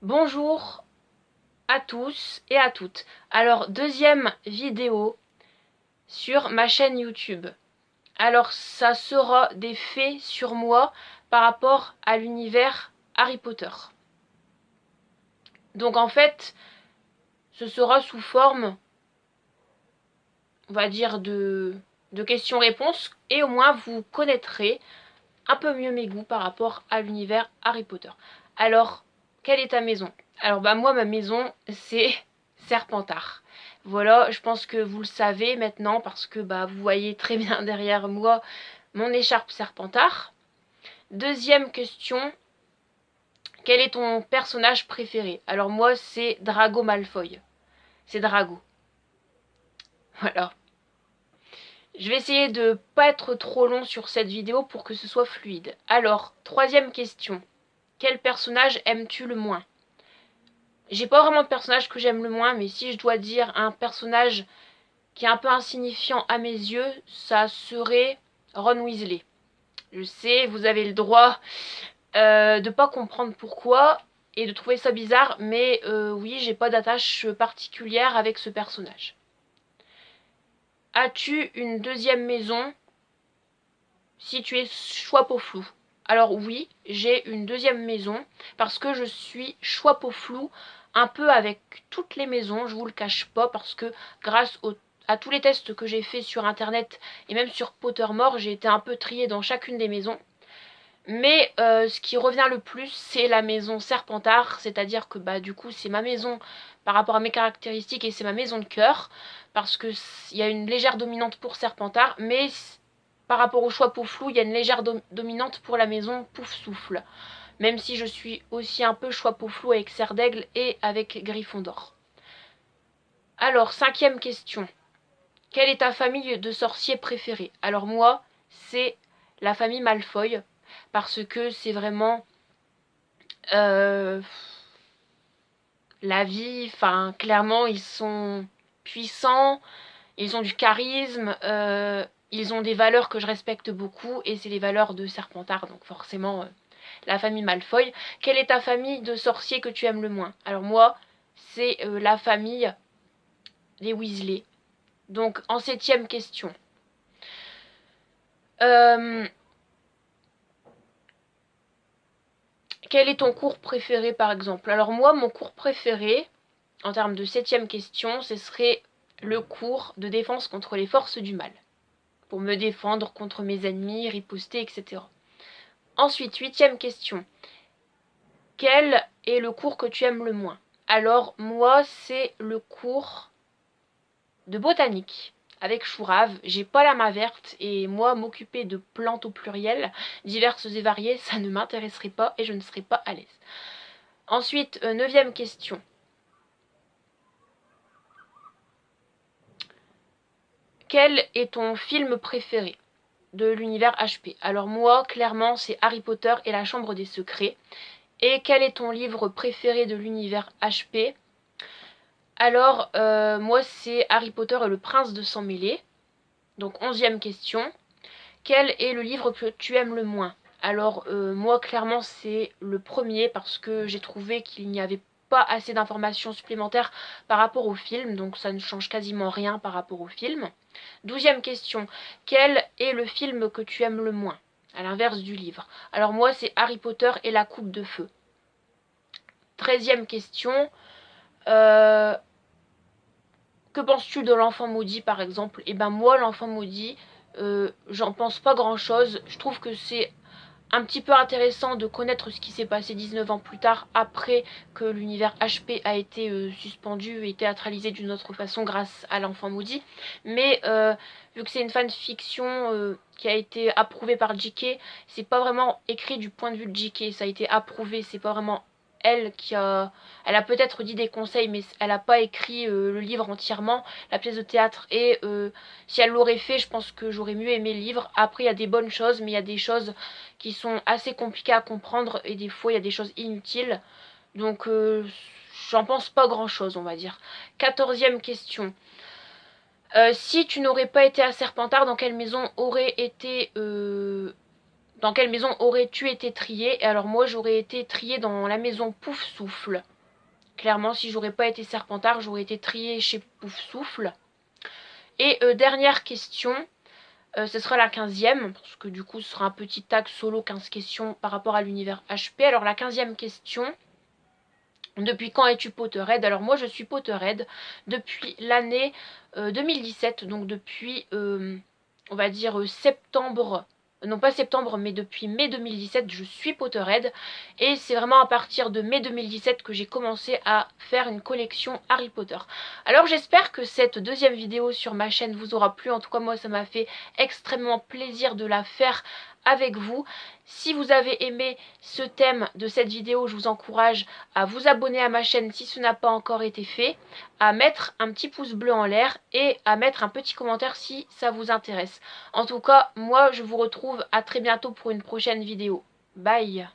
Bonjour à tous et à toutes. Alors, deuxième vidéo sur ma chaîne YouTube. Alors, ça sera des faits sur moi par rapport à l'univers Harry Potter. Donc en fait, ce sera sous forme, on va dire, de questions-réponses, et au moins vous connaîtrez un peu mieux mes goûts par rapport à l'univers Harry Potter. Alors, quelle est ta maison? Alors moi, ma maison, c'est Serpentard. Voilà, je pense que vous le savez maintenant parce que vous voyez très bien derrière moi mon écharpe Serpentard. Deuxième question, quel est ton personnage préféré? Alors moi, c'est Drago Malfoy. C'est Drago. Voilà. Je vais essayer de pas être trop long sur cette vidéo pour que ce soit fluide. Alors, troisième question. Quel personnage aimes-tu le moins? J'ai pas vraiment de personnage que j'aime le moins, mais si je dois dire un personnage qui est un peu insignifiant à mes yeux, ça serait Ron Weasley. Je sais, vous avez le droit de pas comprendre pourquoi et de trouver ça bizarre, mais oui, j'ai pas d'attache particulière avec ce personnage. As-tu une deuxième maison si tu es Choix-Peau-Flou? Alors oui, j'ai une deuxième maison parce que je suis Choix-Peau-Flou un peu avec toutes les maisons, je vous le cache pas, parce que grâce à tous les tests que j'ai fait sur internet et même sur Pottermore, j'ai été un peu triée dans chacune des maisons. Mais ce qui revient le plus, c'est la maison Serpentard, c'est-à-dire que du coup c'est ma maison par rapport à mes caractéristiques et c'est ma maison de cœur, parce que il y a une légère dominante pour Serpentard, mais par rapport au Choix-Peau-Flou, il y a une légère dominante pour la maison Pouf-Souffle. Même si je suis aussi un peu Choix-Peau-Flou avec Serre d'Aigle et avec Gryffondor. Alors, cinquième question. Quelle est ta famille de sorciers préférée? Alors moi, c'est la famille Malfoy, parce que c'est vraiment la vie, enfin clairement ils sont puissants, ils ont du charisme, ils ont des valeurs que je respecte beaucoup et c'est les valeurs de Serpentard, donc forcément la famille Malfoy. Quelle est ta famille de sorciers que tu aimes le moins? Alors moi, c'est la famille des Weasley. Donc en septième question. Quel est ton cours préféré par exemple? Alors moi, mon cours préféré, en termes de septième question, ce serait le cours de défense contre les forces du mal. Pour me défendre contre mes ennemis, riposter, etc. Ensuite, huitième question. Quel est le cours que tu aimes le moins? Alors moi, c'est le cours de botanique avec Chourave. J'ai pas la main verte et moi, m'occuper de plantes au pluriel, diverses et variées, ça ne m'intéresserait pas et je ne serais pas à l'aise. Ensuite, neuvième question. Quel est ton film préféré de l'univers HP? Alors moi, clairement, c'est Harry Potter et la Chambre des Secrets. Et quel est ton livre préféré de l'univers HP? Alors, moi, c'est Harry Potter et le Prince de Sang Mêlé. Donc, 11e question. Quel est le livre que tu aimes le moins? Alors, moi, clairement, c'est le premier parce que j'ai trouvé qu'il n'y avait pas assez d'informations supplémentaires par rapport au film, donc ça ne change quasiment rien par rapport au film. 12e question. Quel est le film que tu aimes le moins? À l'inverse du livre. Alors moi, c'est Harry Potter et la Coupe de Feu. 13e question. Que penses-tu de l'enfant maudit par exemple? Et moi, l'enfant maudit, j'en pense pas grand chose. Je trouve que c'est un petit peu intéressant de connaître ce qui s'est passé 19 ans plus tard, après que l'univers HP a été suspendu et théâtralisé d'une autre façon grâce à l'enfant maudit. Mais vu que c'est une fanfiction qui a été approuvée par JK, c'est pas vraiment écrit du point de vue de JK, ça a été approuvé, c'est pas vraiment elle qui a... Elle a peut-être dit des conseils, mais elle n'a pas écrit le livre entièrement, la pièce de théâtre. Et si elle l'aurait fait, je pense que j'aurais mieux aimé le livre. Après, il y a des bonnes choses, mais il y a des choses qui sont assez compliquées à comprendre. Et des fois, il y a des choses inutiles. Donc, j'en pense pas grand-chose, on va dire. 14e question. Si tu n'aurais pas été à Serpentard, dans quelle maison aurais-tu été triée? Et alors moi, j'aurais été triée dans la maison Pouf-Souffle. Clairement, si j'aurais pas été Serpentard, j'aurais été triée chez Poufsouffle. Et dernière question, ce sera la 15e, parce que du coup ce sera un petit tag solo 15 questions par rapport à l'univers HP. Alors la 15e question, depuis quand es-tu Potterhead? Alors moi je suis Potterhead depuis l'année 2017, donc depuis on va dire septembre, non pas septembre mais depuis mai 2017 je suis Potterhead, et c'est vraiment à partir de mai 2017 que j'ai commencé à faire une collection Harry Potter. Alors j'espère que cette deuxième vidéo sur ma chaîne vous aura plu, en tout cas moi ça m'a fait extrêmement plaisir de la faire avec vous. Si vous avez aimé ce thème de cette vidéo, je vous encourage à vous abonner à ma chaîne si ce n'a pas encore été fait, à mettre un petit pouce bleu en l'air et à mettre un petit commentaire si ça vous intéresse. En tout cas, moi je vous retrouve à très bientôt pour une prochaine vidéo. Bye!